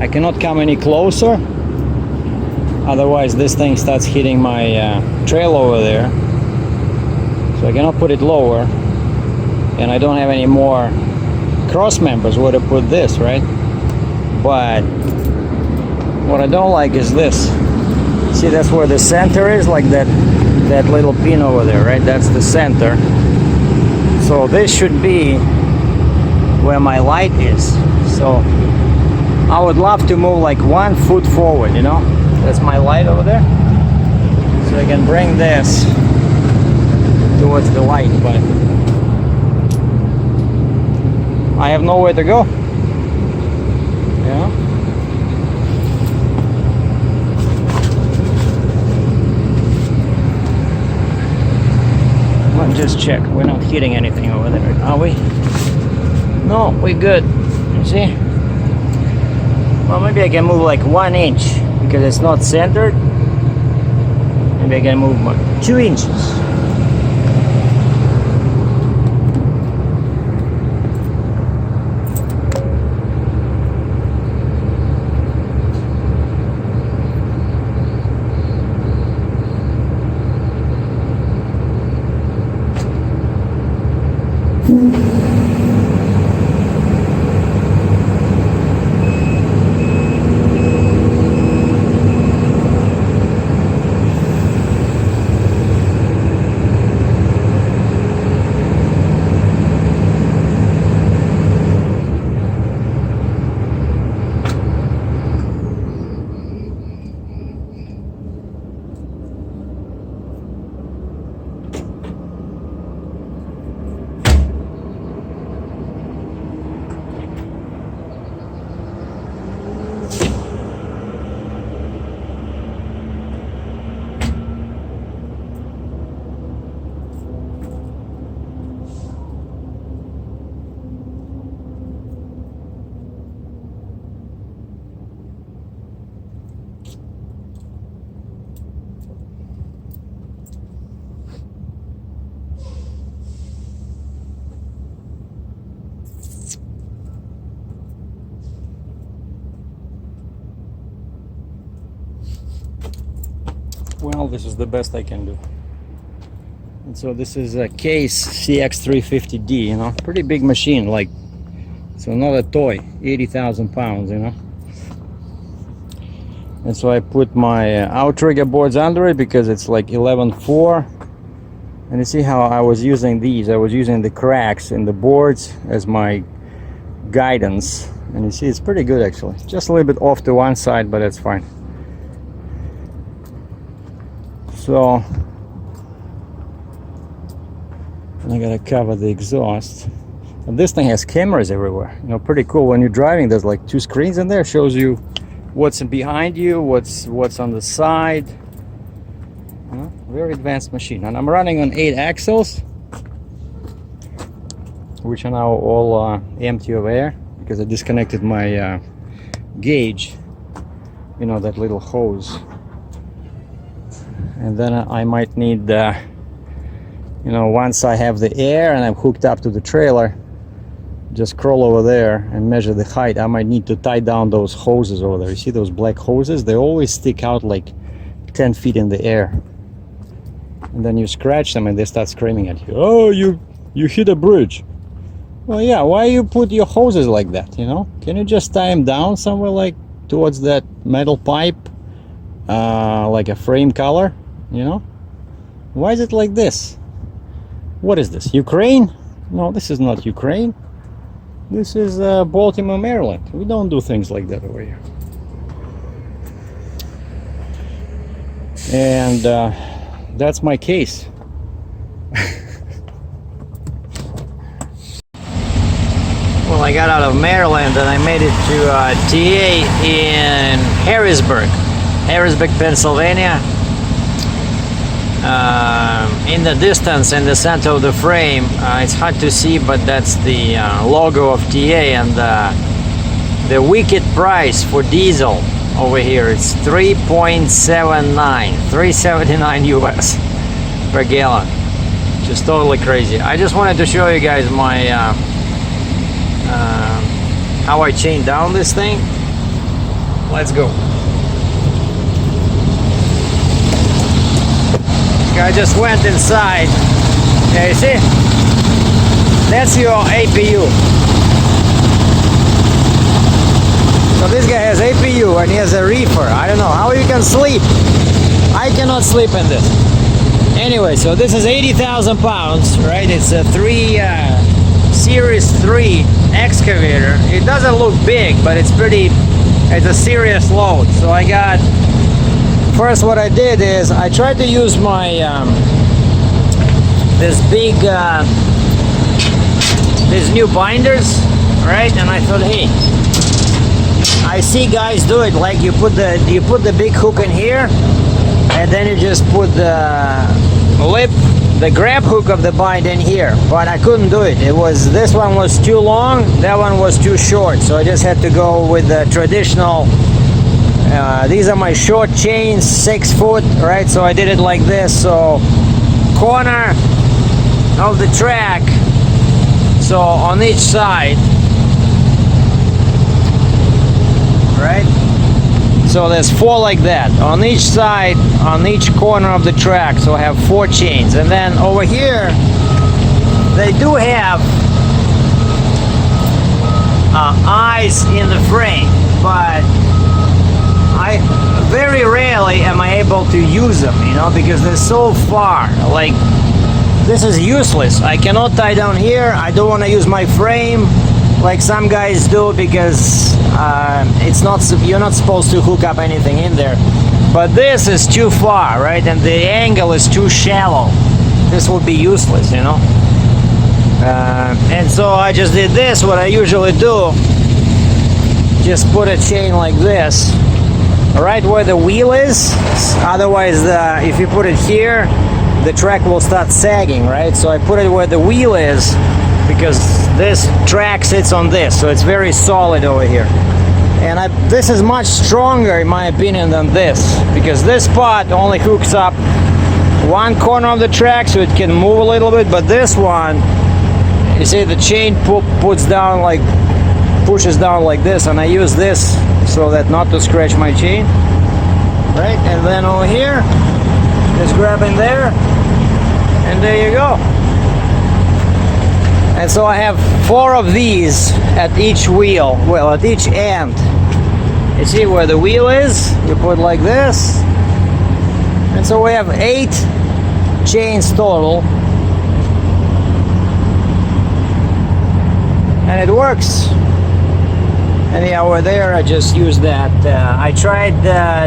I cannot come any closer, otherwise this thing starts hitting my trail over there. So I cannot put it lower, and I don't have any more cross members where to put this, right? But what I don't like is this. See, that's where the center is, like that little pin over there, right? That's the center. So this should be where my light is. So I would love to move like 1 foot forward, you know? That's my light over there. So I can bring this towards the light, but I have nowhere to go. Yeah. Let's just check. We're not hitting anything over there, are we? No, we're good. You see? Well, maybe I can move like 1 inch because it's not centered. Maybe I can move 2 inches. Well, this is the best I can do. And so this is a Case CX350D, you know, pretty big machine, like, so not a toy, 80,000 pounds, you know. And so I put my outrigger boards under it because it's like 11.4. And you see how I was using these. I was using the cracks in the boards as my guidance. And you see it's pretty good actually. Just a little bit off to one side, but that's fine. So I gotta cover the exhaust. And this thing has cameras everywhere. You know, pretty cool. When you're driving, there's like 2 screens in there. Shows you what's behind you, what's on the side. You know, very advanced machine. And I'm running on 8 axles, which are now all empty of air because I disconnected my gauge. You know, that little hose. And then I might need, you know, once I have the air and I'm hooked up to the trailer, just crawl over there and measure the height. I might need to tie down those hoses over there. You see those black hoses? They always stick out like 10 feet in the air. And then you scratch them and they start screaming at you. Oh, you hit a bridge. Well, yeah, why you put your hoses like that, you know? Can you just tie them down somewhere like towards that metal pipe, like a frame color? You know, why is it like this? What is this, Ukraine? No, this is not Ukraine. This is Baltimore, Maryland. We don't do things like that over here. And that's my Case. Well, I got out of Maryland and I made it to TA in Harrisburg, Pennsylvania. In the distance, in the center of the frame, it's hard to see, but that's the logo of TA, and the wicked price for diesel over here, it's 3.79 US per gallon. Just totally crazy. I just wanted to show you guys my how I chain down this thing. Let's go. I just went inside. Yeah, you see? That's your APU. So this guy has APU and he has a reefer. I don't know how you can sleep. I cannot sleep in this. Anyway, so this is 80,000 pounds, right? It's a Series 3 excavator. It doesn't look big, but it's a serious load. So I got, first what I did is I tried to use my, these new binders, right? And I thought, hey, I see guys do it, like you put the big hook in here, and then you just put the grab hook of the bind in here. But I couldn't do it. This one was too long, that one was too short. So I just had to go with the traditional. These are my short chains, 6 foot, right? So I did it like this. So corner of the track. So on each side. Right? So there's 4 like that on each side, on each corner of the track. So I have 4 chains, and then over here they do have eyes in the frame, but I very rarely am I able to use them, you know, because they're so far. Like, this is useless. I cannot tie down here. I don't want to use my frame like some guys do, because you're not supposed to hook up anything in there. But this is too far, right? And the angle is too shallow. This would be useless, you know. And so I just did this, what I usually do. Just put a chain like this, right where the wheel is. Otherwise, if you put it here, the track will start sagging, right? So I put it where the wheel is, because this track sits on this, so it's very solid over here. And this is much stronger in my opinion than this, because this part only hooks up one corner of the track, so it can move a little bit. But this one, you see, the chain pushes down like this, and I use this so that not to scratch my chain, right? And then over here, just grab in there, and there you go. And so I have 4 of these at each wheel, well, at each end. You see where the wheel is? You put like this. And so we have 8 chains total. And it works. And yeah, over there I just used that. I tried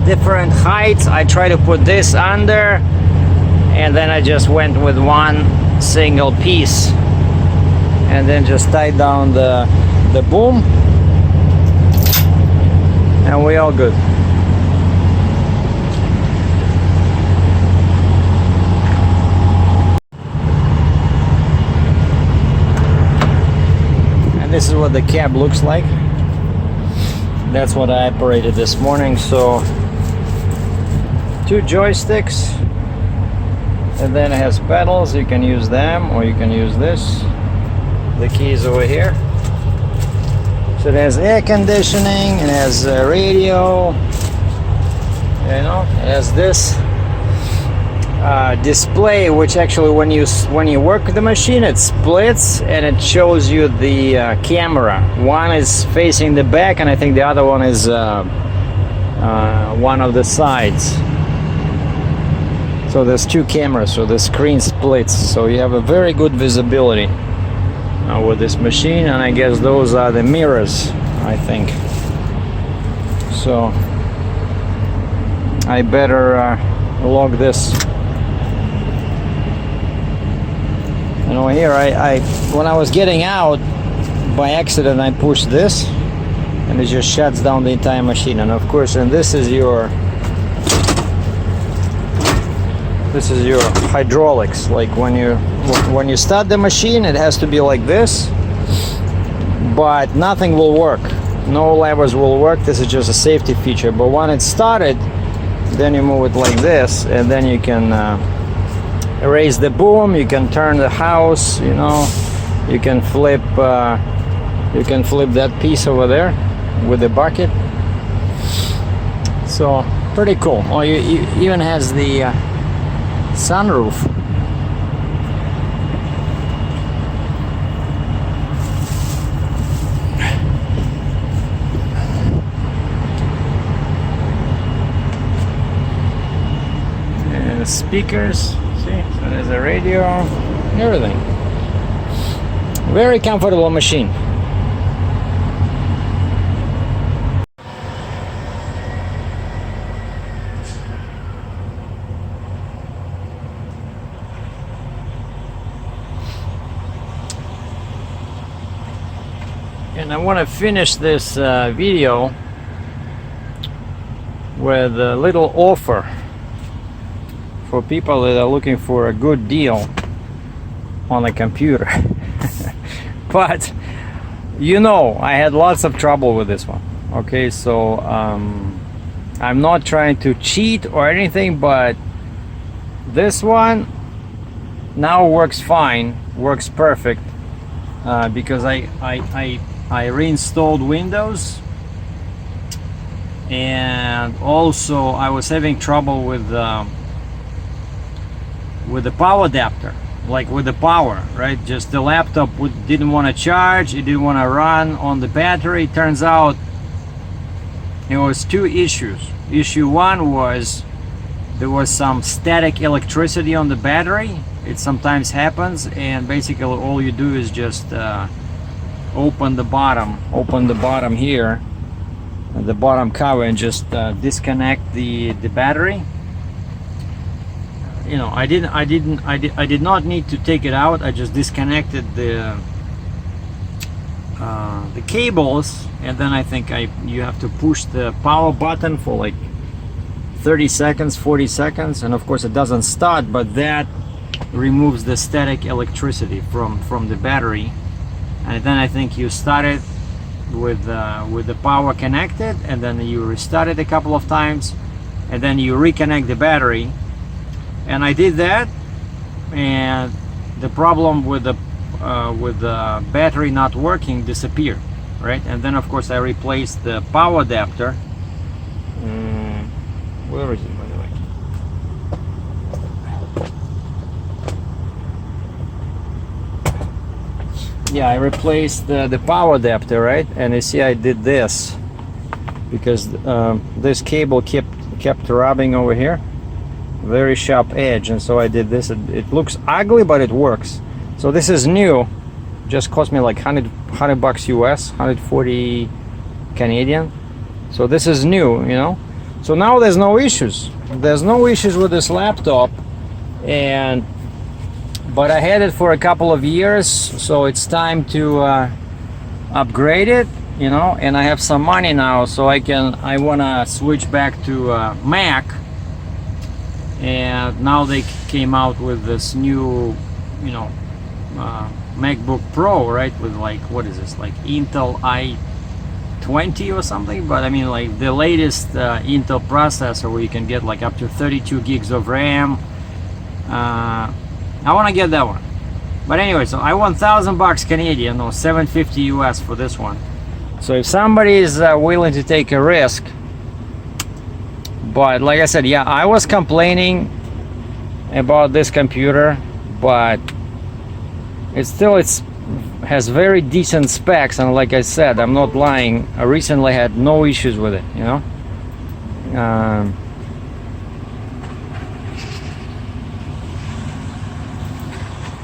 different heights. I tried to put this under, and then I just went with one single piece. And then just tie down the boom, and we're all good. And this is what the cab looks like. That's what I operated this morning. So 2 joysticks, and then it has pedals. You can use them, or you can use this. The keys over here. So it has air conditioning, it has a radio, you know, it has this display, which actually when you work the machine, it splits and it shows you the camera. One is facing the back, and I think the other one is one of the sides. So there's 2 cameras, so the screen splits, so you have a very good visibility with this machine. And I guess those are the mirrors, I think. So I better log this. And over here, when I was getting out, by accident I pushed this, and it just shuts down the entire machine. And of course, and this is your hydraulics. Like when you start the machine, it has to be like this, but nothing will work, no levers will work. This is just a safety feature. But when it's started, then you move it like this, and then you can raise the boom, you can turn the house, you know, you can flip that piece over there with the bucket. So pretty cool. Oh, you even has the sunroof. And the speakers, see, so there's a radio, everything. Very comfortable machine. And I want to finish this video with a little offer for people that are looking for a good deal on a computer. But you know, I had lots of trouble with this one. Okay, so I'm not trying to cheat or anything, but this one now works fine, works perfect, because I reinstalled Windows, and also I was having trouble with the power adapter, like with the power, right? Just the laptop didn't want to charge, it didn't want to run on the battery. Turns out it was two issues. Issue one was there was some static electricity on the battery. It sometimes happens, and basically all you do is just open the bottom here, the bottom cover, and just disconnect the battery. You know, I did not need to take it out. I just disconnected the cables, and then I think you have to push the power button for like 30 seconds, 40 seconds, and of course it doesn't start, but that removes the static electricity from the battery. And then I think you start it with the power connected, and then you restart it a couple of times, and then you reconnect the battery. And I did that, and the problem with the battery not working disappeared, right? And then of course I replaced the power adapter. Where is it, by the way? Yeah, I replaced the power adapter, right? And you see I did this because this cable kept rubbing over here, very sharp edge, and so I did this. It looks ugly, but it works. So this is new, just cost me like 100 bucks US, 140 Canadian. So this is new, you know. So now there's no issues. There's no issues with this laptop, but I had it for a couple of years, so it's time to upgrade it, you know. And I have some money now, so I wanna switch back to Mac. And now they came out with this new, you know, MacBook Pro, right? With like, what is this, like Intel i20 or something? But I mean, like the latest Intel processor, where you can get like up to 32 gigs of RAM. I want to get that one. But anyway, so I want 1,000 bucks Canadian, or 750 US for this one. So if somebody is willing to take a risk. But like I said, yeah, I was complaining about this computer, but it has very decent specs, and like I said, I'm not lying, I recently had no issues with it, you know.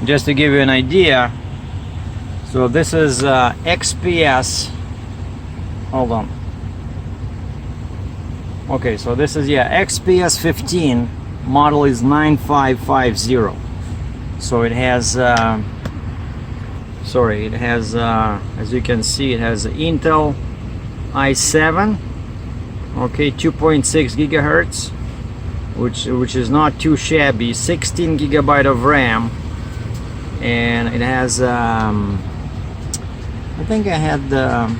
Just to give you an idea, so this is XPS, hold on. Okay, so this is, yeah, XPS 15, model is 9550. So it has, as you can see, it has Intel i7, okay, 2.6 gigahertz, which is not too shabby, 16 gigabyte of RAM, and it has, I think I had the,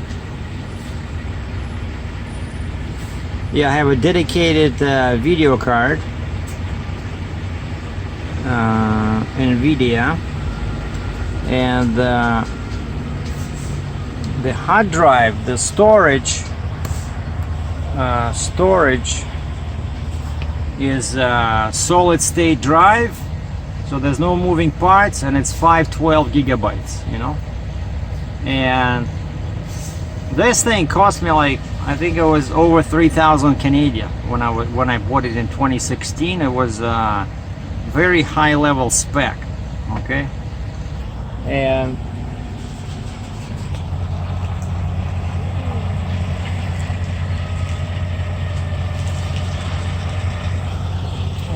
yeah, I have a dedicated video card, NVIDIA, and the hard drive, the storage, storage is solid state drive, so there's no moving parts, and it's 512 gigabytes, you know. And this thing cost me like, I think it was over 3,000 Canadian when I bought it in 2016. It was very high level spec, okay. And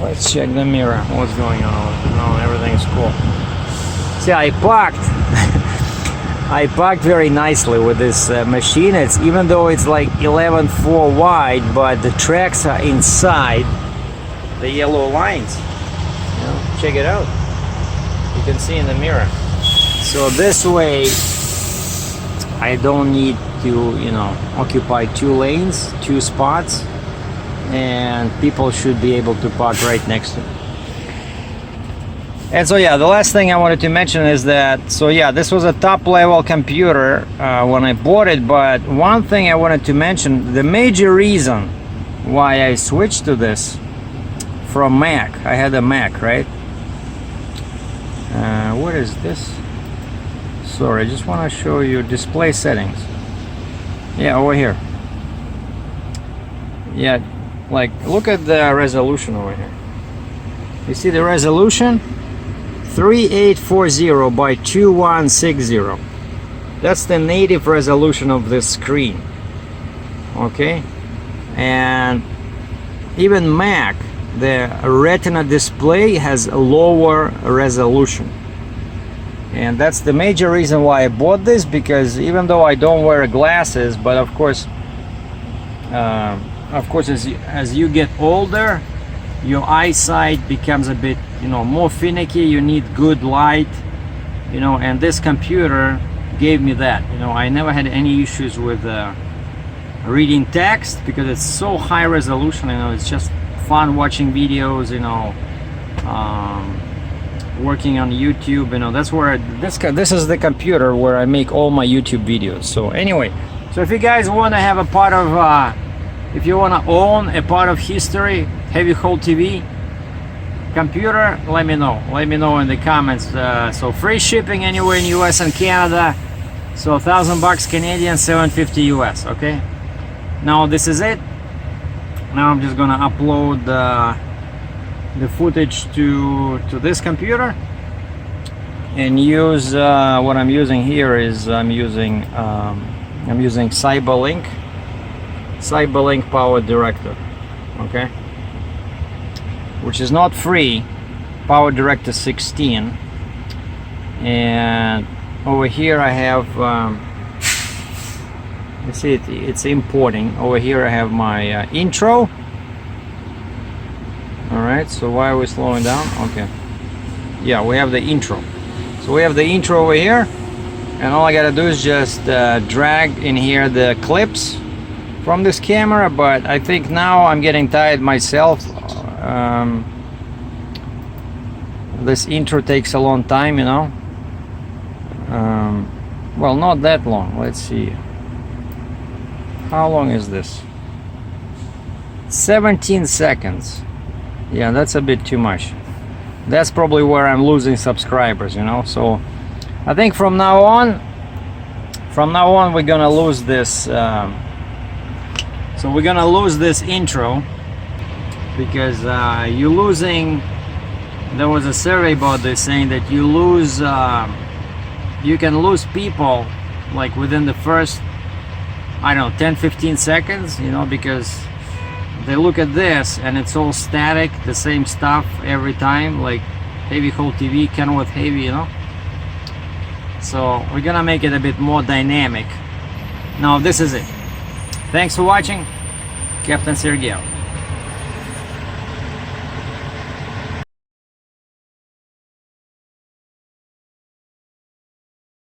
let's check the mirror. What's going on? No, everything's cool. See, I parked. I parked very nicely with this machine. It's, even though it's like 11.4 wide, but the tracks are inside the yellow lines. You know, check it out. You can see in the mirror. So this way, I don't need to, you know, occupy 2 lanes, 2 spots. And people should be able to park right next to it. And so yeah, the last thing I wanted to mention is that, so yeah, this was a top level computer when I bought it, but one thing I wanted to mention, the major reason why I switched to this from Mac, I had a Mac, right? What is this? Sorry, I just want to show you display settings. Yeah, over here. Yeah. Like, look at the resolution over here. You see the resolution? 3840 by 2160. That's the native resolution of this screen. Okay? And even Mac, the Retina display has a lower resolution. And that's the major reason why I bought this, because even though I don't wear glasses, but of course, as you get older, your eyesight becomes a bit, you know, more finicky. You need good light, you know, and this computer gave me that. You know, I never had any issues with reading text because it's so high resolution. You know, it's just fun watching videos, you know, working on YouTube. You know, that's where this is the computer where I make all my YouTube videos. So anyway, so if you guys want to have a part of if you want to own a part of history, Heavy Hole TV computer, let me know. Let me know in the comments. So free shipping anywhere in US and Canada. So $1,000 Canadian, $750 US. Okay. Now this is it. Now I'm just gonna upload the footage to this computer and use what I'm using here is I'm using Cyberlink Power Director, okay, which is not free, Power Director 16. And over here I have you see it's importing. Over here I have my intro. All right, so why are we slowing down? Okay, yeah, we have the intro. So we have the intro over here, and all I gotta do is just drag in here the clips from this camera. But I think now I'm getting tired myself. This intro takes a long time, you know. Well, not that long. Let's see, how long is this? 17 seconds. Yeah, that's a bit too much. That's probably where I'm losing subscribers, you know. So I think from now on we're gonna lose this. So we're gonna lose this intro because you're losing. There was a survey about this saying that you lose. You can lose people like within the first, I don't know, 10-15 seconds, you know, because they look at this and it's all static, the same stuff every time, like Heavy Hole TV, Kenworth Heavy, you know. So we're gonna make it a bit more dynamic. Now this is it. Thanks for watching. Captain SERGEI.